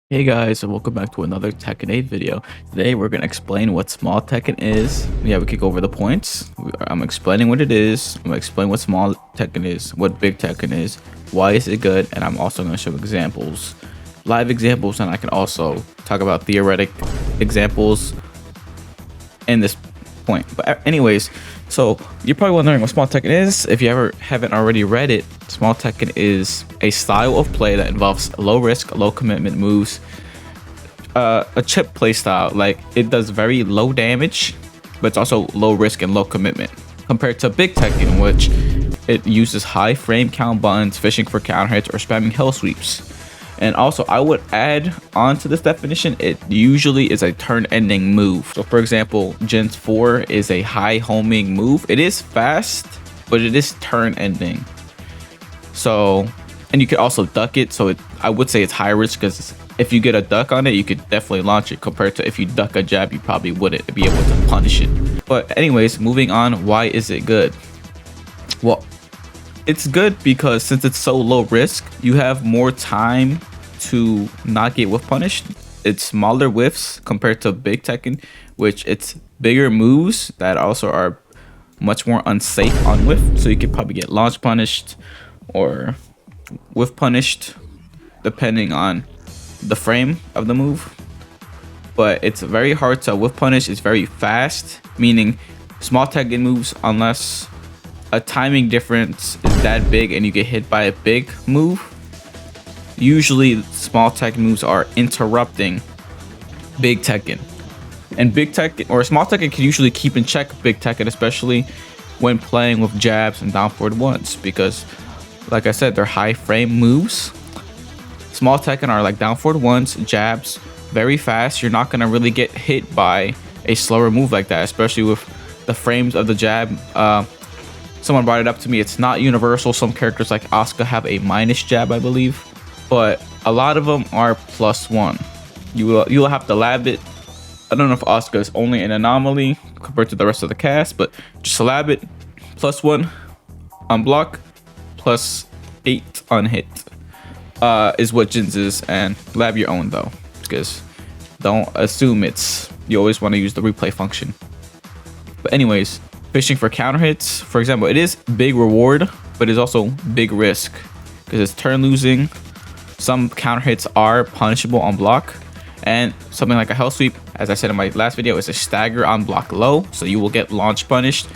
Hey guys, and welcome back to another Tekken 8 video. Today we're going to explain what small Tekken is. Yeah, we could go over the points. I'm explaining what it is. I'm going to explain what small Tekken is, what big Tekken is, why is it good, and I'm also going to show examples, live examples, and I can also talk about theoretic examples in this point. But anyways, so you're probably wondering what small Tekken is. If you haven't already read it, small Tekken is a style of play that involves low risk, low commitment moves. A chip play style, like it does very low damage, but it's also low risk and low commitment. Compared to big Tekken, which it uses high frame count buttons, fishing for counter hits, or spamming hell sweeps. And also, I would add on to this definition, it usually is a turn-ending move. So for example, Gens 4 is a high homing move. It is fast, but it is turn-ending. So, and you could also duck it. So I would say it's high risk because if you get a duck on it, you could definitely launch it compared to if you duck a jab, you probably wouldn't be able to punish it. But anyways, moving on, why is it good? Well, it's good because since it's so low risk, you have more time to not get whiff punished. It's smaller whiffs compared to big Tekken, which it's bigger moves that also are much more unsafe on whiff. So you could probably get launch punished or whiff punished depending on the frame of the move. But it's very hard to whiff punish. It's very fast, meaning small Tekken moves, unless a timing difference is that big and you get hit by a big move, usually small Tekken moves are interrupting big Tekken. And big Tekken or small Tekken can usually keep in check big Tekken, especially when playing with jabs and down forward ones, because like I said, they're high frame moves. Small Tekken are like down forward ones, jabs, very fast. You're not gonna really get hit by a slower move like that, especially with the frames of the jab. Someone brought it up to me. It's not universal. Some characters like Asuka have a minus jab, I believe, but a lot of them are +1. You'll have to lab it. I don't know if Asuka is only an anomaly compared to the rest of the cast, but just lab it. +1 on block, +8 on hit is what Jins is, and lab your own though, because don't assume it's. You always want to use the replay function. But anyways, fishing for counter hits, for example, it is big reward, but it's also big risk because it's turn losing. Some counter hits are punishable on block, and something like a hell sweep, as I said in my last video, is a stagger on block low, so you will get launch punished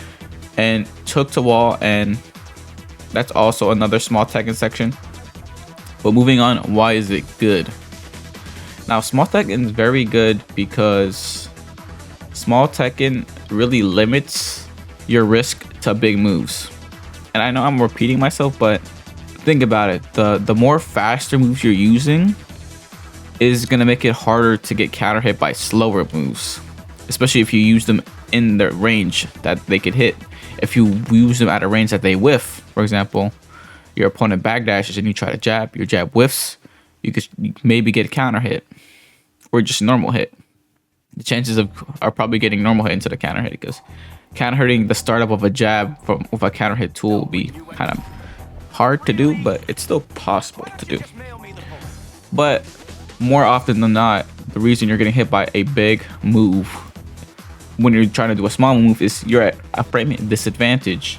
and took to wall, and that's also another small Tekken section. But moving on, why is it good? Now, small Tekken is very good because small Tekken really limits your risk to big moves. And I know I'm repeating myself, but think about it. The more faster moves you're using is gonna make it harder to get counter hit by slower moves, especially if you use them in the range that they could hit. If you use them at a range that they whiff, for example, your opponent backdashes and you try to jab, your jab whiffs, you could maybe get a counter hit or just normal hit. The chances are probably getting normal hit into the counter hit, because counter hitting the startup of a jab with a counter hit tool will be kind of hard to do, but it's still possible to do. But more often than not, the reason you're getting hit by a big move when you're trying to do a small move is you're at a frame disadvantage.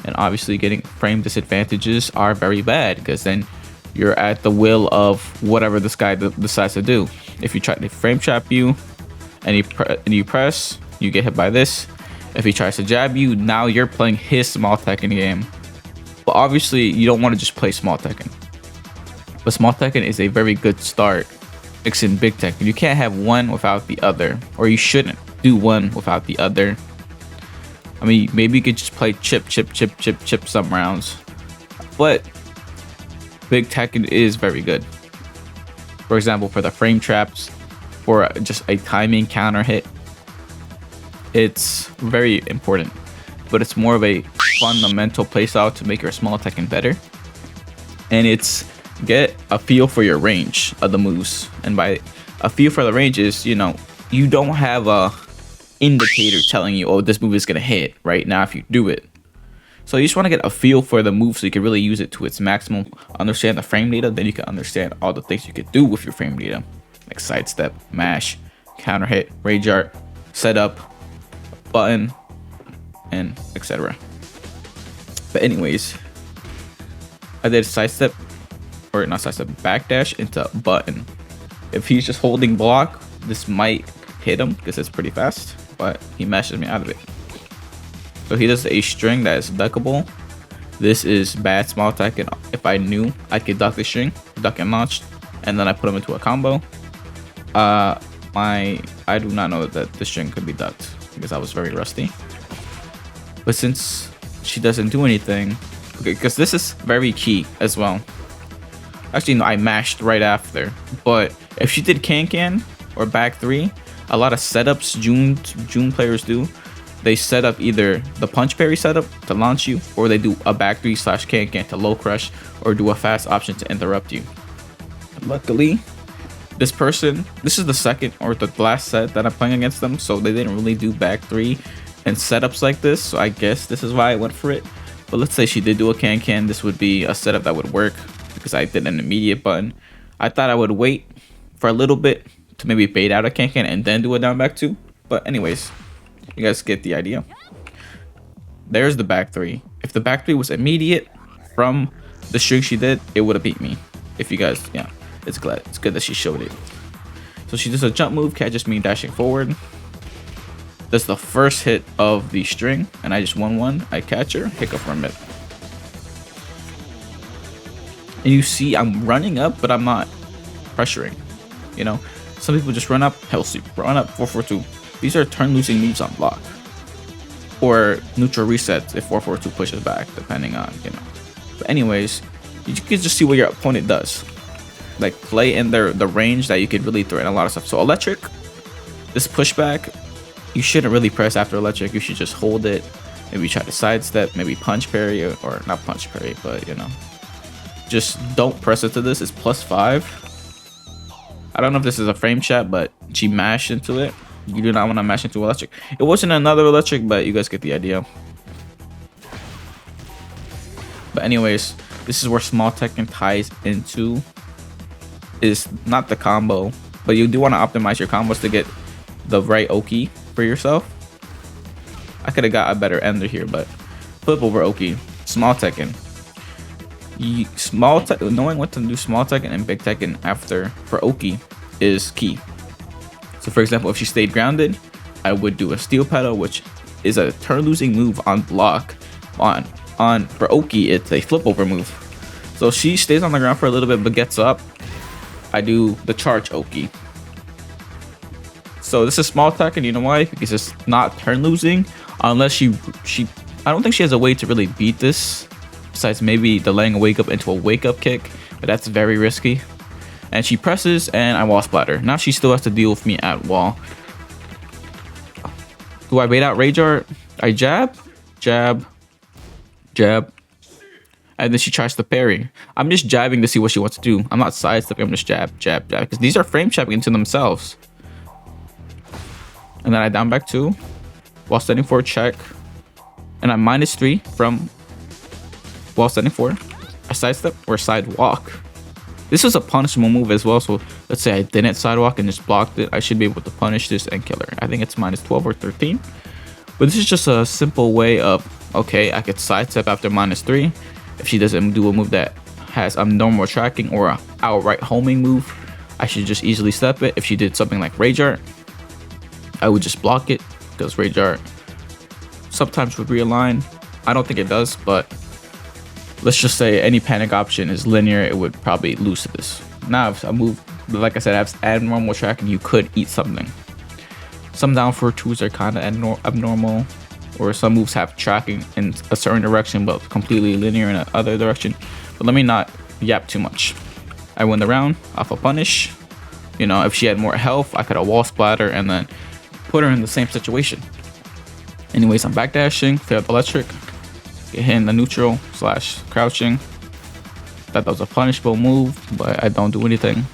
And obviously getting frame disadvantages are very bad, because then you're at the will of whatever this guy decides to do. If you try to frame trap you and you press, you get hit by this. If he tries to jab you, now you're playing his small Tekken game. But obviously you don't want to just play small Tekken. But small Tekken is a very good start mixing big Tekken. You can't have one without the other, or you shouldn't do one without the other. I mean, maybe you could just play chip some rounds, but big Tekken is very good. For example, for the frame traps, or just a timing counter hit, it's very important. But it's more of a fundamental playstyle to make your small Tekken better, and it's get a feel for your range of the moves. And by a feel for the range is, you don't have a indicator telling you, oh, this move is gonna hit right now if you do it. So you just want to get a feel for the move so you can really use it to its maximum, understand the frame data, then you can understand all the things you could do with your frame data. like sidestep, mash, counter hit, rage art, setup, button, and etc. But anyways, I did sidestep, or not sidestep, backdash into button. If he's just holding block, this might hit him because it's pretty fast, but he mashes me out of it. So he does a string that is duckable. This is bad small attack, and if I knew I could duck the string, duck and launch, and then I put him into a combo. I do not know that the string could be ducked because I was very rusty. But since she doesn't do anything, okay, because this is very key as well. Actually, no, I mashed right after. But if she did can or back three, a lot of setups June players do. They set up either the punch parry setup to launch you, or they do a back three slash can to low crush, or do a fast option to interrupt you. Luckily, this is the second or the last set that I'm playing against them, so they didn't really do back three and setups like this. So I guess this is why I went for it. But let's say she did do a can, this would be a setup that would work because I did an immediate button. I thought I would wait for a little bit to maybe bait out a can and then do a down back two. But anyways, you guys get the idea. There's the back three. If the back three was immediate from the string she did, it would have beat me. If you guys, yeah, it's good that she showed it. So she does a jump move, catches me dashing forward. That's the first hit of the string, and I just won one. I catch her, hiccup from it. And you see I'm running up, but I'm not pressuring. You know, some people just run up, hell sweep, run up, 442. These are turn losing moves on block, or neutral resets if 442 pushes back, depending on, you know. But anyways, you can just see what your opponent does, like play in the range that you could really throw in a lot of stuff. So electric, this pushback, you shouldn't really press after electric. You should just hold it, maybe try to sidestep, maybe punch parry, or not punch parry, but you know, just don't press into this. It's +5. I don't know if this is a frame chat, but she mashed into it. You do not want to mash into electric. It wasn't another electric, but you guys get the idea. But anyways, this is where small Tekken ties into, is not the combo, but you do want to optimize your combos to get the right Oki for yourself. I could have got a better ender here, but flip over Oki. Small Tekken. Knowing what to do small Tekken and big Tekken after for Oki is key. So for example, if she stayed grounded, I would do a steel pedal, which is a turn losing move on block. For Oki, it's a flip over move. So she stays on the ground for a little bit but gets up. I do the charge Oki. So this is small Tekken, you know why? Because it's not turn losing unless she I don't think she has a way to really beat this besides maybe delaying a wake up into a wake up kick, but that's very risky. And she presses and I wall splatter. Now she still has to deal with me at wall. Do I bait out rage art? I jab, jab, jab, and then she tries to parry. I'm just jabbing to see what she wants to do. I'm not sidestepping, I'm just jab, jab, jab, because these are frame trapping into themselves. And then I down back 2 while standing for a check, and I'm -3 from while standing for a sidestep or sidewalk. This is a punishable move as well, so let's say I didn't sidewalk and just blocked it, I should be able to punish this and kill her. I think it's -12 or 13, but this is just a simple way of, okay, I could sidestep after -3 if she doesn't do a move that has abnormal tracking or a outright homing move. I should just easily step it. If she did something like rage art, I would just block it because rage art sometimes would realign. I don't think it does, but let's just say any panic option is linear, it would probably lose to this. Now if a move, like I said, has abnormal tracking, you could eat something. Some down for twos are kind of abnormal, or some moves have tracking in a certain direction but completely linear in another direction. But let me not yap too much. I win the round off a punish. You know, if she had more health, I could have wall splatter and then put her in the same situation. Anyways, I'm backdashing, failed electric, get hit in the neutral / crouching. That was a punishable move, but I don't do anything.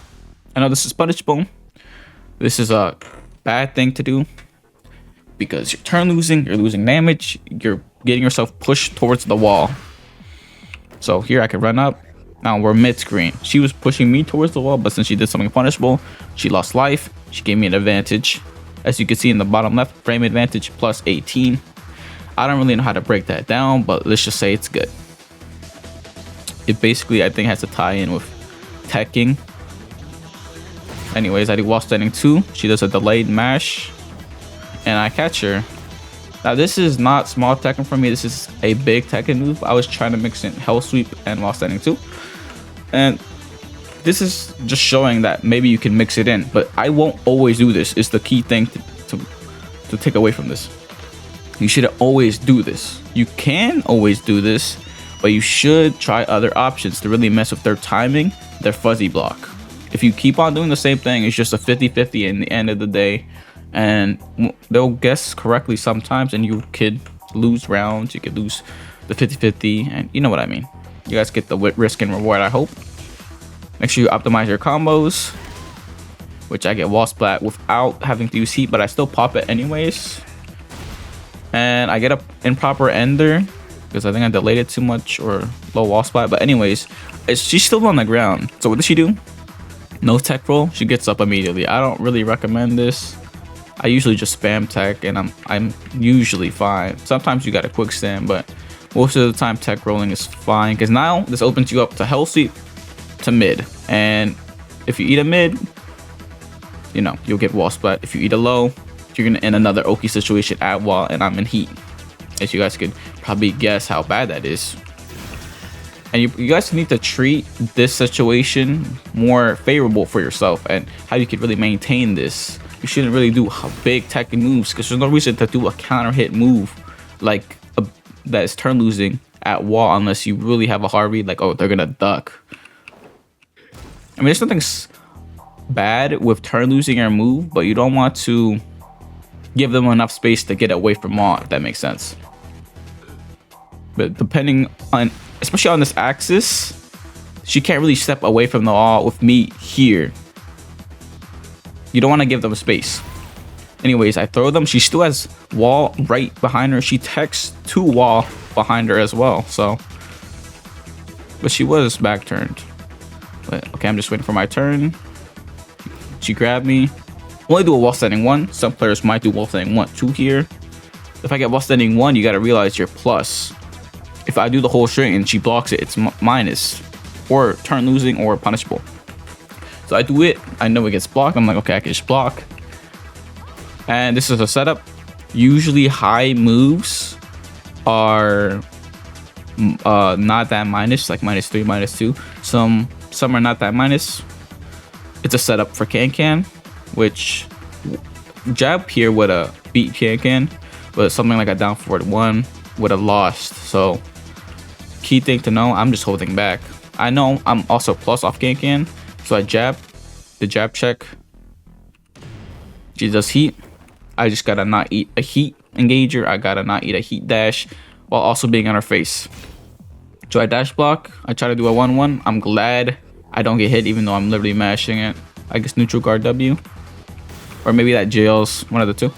I know this is punishable. This is a bad thing to do because you're turn losing, you're losing damage, you're getting yourself pushed towards the wall. So here I can run up, Now we're mid screen. She was pushing me towards the wall, but since she did something punishable, she lost life. She gave me an advantage. As you can see in the bottom left, frame advantage plus 18. I don't really know how to break that down, but let's just say it's good. It basically, I think, has to tie in with Tekken. Anyways, I do wall standing 2. She does a delayed mash, and I catch her. Now this is not small Tekken for me. This is a big Tekken move. I was trying to mix in hell sweep and wall standing 2, and this is just showing that maybe you can mix it in. But I won't always do this. Is the key thing to take away from this. You shouldn't always do this. You can always do this, but you should try other options to really mess with their timing, their fuzzy block. If you keep on doing the same thing, it's just a 50-50 in the end of the day, and they'll guess correctly sometimes, and you could lose rounds, you could lose the 50-50, and you know what I mean. You guys get the risk and reward, I hope. Make sure you optimize your combos, which I get wall splat without having to use heat, but I still pop it anyways. And I get a improper ender because I think I delayed it too much, or low wall splat. But anyways, she's still on the ground. So what does she do? No tech roll. She gets up immediately. I don't really recommend this. I usually just spam tech, and I'm usually fine. Sometimes you got a quick stand, but most of the time tech rolling is fine, because now this opens you up to hell sweep to mid. And if you eat a mid, you know, you'll get wall splat. If you eat a low, you're gonna end another Oki situation at wall, and I'm in heat. As you guys could probably guess how bad that is. And you guys need to treat this situation more favorable for yourself, and how you could really maintain this. You shouldn't really do big Tekken moves, because there's no reason to do a counter hit move like that is turn losing at wall, unless you really have a hard read, like, oh, they're gonna duck. I mean, there's nothing bad with turn losing your move, but you don't want to give them enough space to get away from wall, if that makes sense. But depending on, especially on this axis, she can't really step away from the wall with me here. You don't want to give them space. Anyways, I throw them. She still has wall right behind her. She techs to wall behind her as well. So, but she was back turned. But okay, I'm just waiting for my turn. She grabbed me. Only do a wall standing 1. Some players might do wall standing 1, 2 here. If I get wall standing 1, you got to realize you're plus. If I do the whole string and she blocks it, it's minus, or turn losing, or punishable. So I do it. I know it gets blocked. I'm like, okay, I can just block. And this is a setup. Usually high moves are not that minus, like -3, -2. Some are not that minus. It's a setup for Can, which jab here would have beat Can, but something like a down forward 1 would have lost. So key thing to know, I'm just holding back. I know I'm also plus off Can, so I jab, the jab check. She does heat. I just gotta not eat a heat engager. I gotta not eat a heat dash while also being on her face. So I dash block. I try to do a 1-1. I'm glad I don't get hit, even though I'm literally mashing it. I guess neutral guard W, or maybe that jails, one of the two.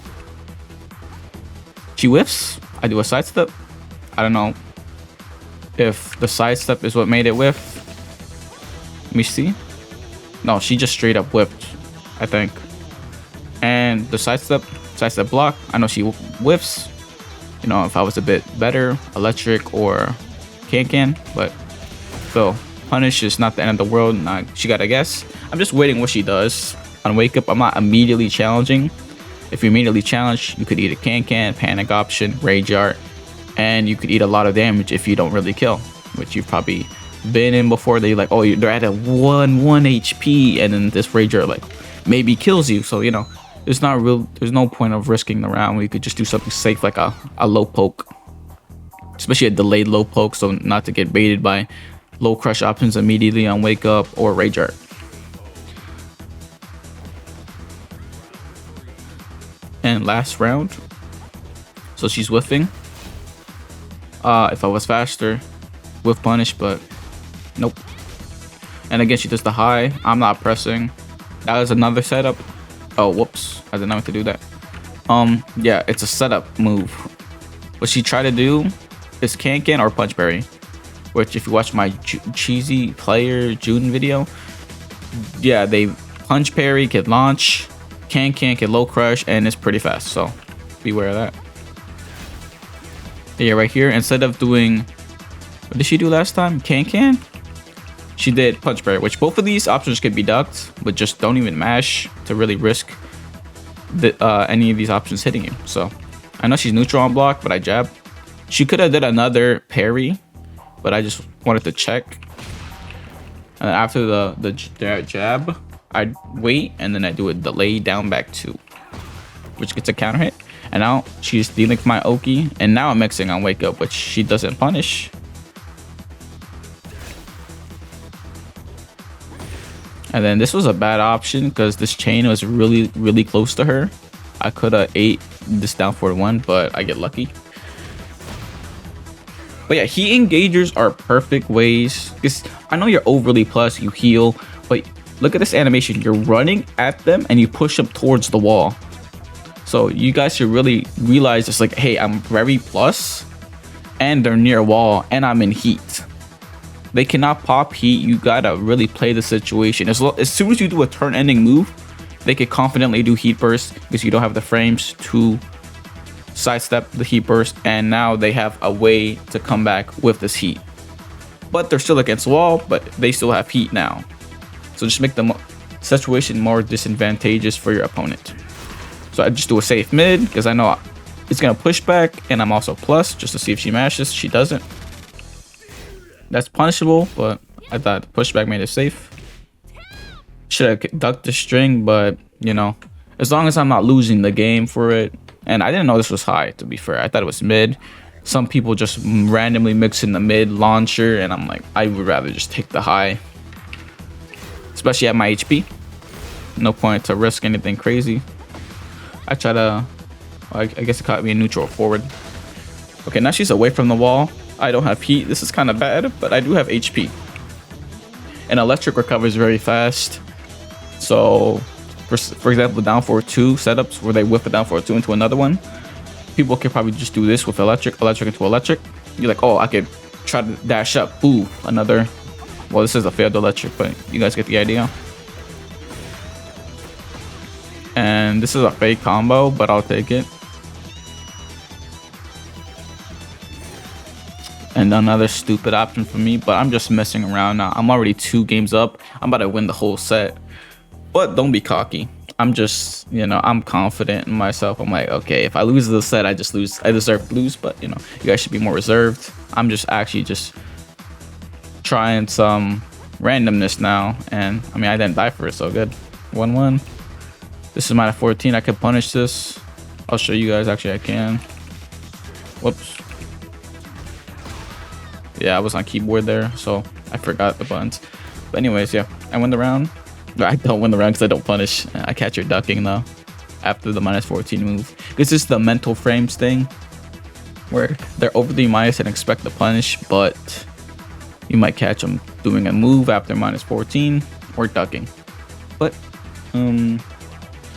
She whiffs. I do a sidestep. I don't know if the sidestep is what made it whiff. Let me see. No, she just straight up whipped, I think. And the sidestep block, I know she whiffs. You know, if I was a bit better, electric or can, but so punish is not the end of the world. She got a guess. I'm just waiting what she does. On wake up, I'm not immediately challenging. If you immediately challenge, you could eat a can, panic option, rage art, and you could eat a lot of damage if you don't really kill, which you've probably been in before. They're like, oh, they're at a 1 HP, and then this rage art like maybe kills you. So, you know, there's no point of risking the round. We could just do something safe, like a low poke, especially a delayed low poke, so not to get baited by low crush options immediately on wake up or rage art. And last round, so she's whiffing. If I was faster, whiff punish, but nope. And again, she does the high. I'm not pressing. That was another setup. Oh, whoops, I did not mean to do that. Yeah, it's a setup move. What she tried to do is can or punch berry. which if you watch my cheesy player June video, yeah, they punch parry, can launch, can low crush, and it's pretty fast. So beware of that. Yeah, right here, instead of doing, what did she do last time? Can? She did punch parry, which both of these options could be ducked, but just don't even mash to really risk any of these options hitting you. So I know she's neutral on block, but I jab. She could have did another parry, but I just wanted to check. And after the jab, I wait, and then I do a delay down back 2, which gets a counter hit. And now she's dealing with my Oki, and now I'm mixing on wake up, which she doesn't punish. And then this was a bad option because this chain was really close to her. I could have ate this down for 1, but I get lucky. But yeah, heat engagers are perfect ways, because I know you're overly plus, you heal, but look at this animation. You're running at them and you push them towards the wall. So you guys should really realize it's like, hey, I'm very plus and they're near a wall and I'm in heat. They cannot pop heat. You gotta really play the situation. As soon as you do a turn ending move, they can confidently do heat burst because you don't have the frames to sidestep the heat burst, and now they have a way to come back with this heat. But they're still against the wall, but they still have heat now. So just make the situation more disadvantageous for your opponent. So I just do a safe mid because I know it's gonna push back, and I'm also plus just to see if she mashes. She doesn't. That's punishable, but I thought the pushback made it safe. Should have ducked the string, but you know, as long as I'm not losing the game for it. And I didn't know this was high, to be fair. I thought it was mid. Some people just randomly mix in the mid launcher, and I'm like, I would rather just take the high, especially at my HP. No point to risk anything crazy. I try to, I guess it caught me a neutral forward. Okay, now she's away from the wall. I don't have heat. This is kind of bad, but I do have HP. And electric recovers very fast. So, for example, down for 2 setups where they whip it down for 2 into another one, people could probably just do this with electric into electric. You're like, oh, I could try to dash up. Ooh, another. Well, this is a failed electric, but you guys get the idea. And this is a fake combo, but I'll take it. And another stupid option for me, but I'm just messing around now. I'm already 2 games up. I'm about to win the whole set. But don't be cocky. I'm just, you know, I'm confident in myself. I'm like, okay, if I lose the set, I just lose. I deserve to lose, but you know, you guys should be more reserved. I'm just actually just trying some randomness now. And I mean, I didn't die for it, so good. 1-1. This is minus 14. I can punish this. I'll show you guys. Actually, I can. Whoops. Yeah, I was on keyboard there, so I forgot the buttons. But anyways, yeah, I win the round. I don't win the round because I don't punish. I catch her ducking though after the minus 14 move. This is the mental frames thing where they're overly minus and expect to punish, but you might catch them doing a move after minus 14 or ducking. But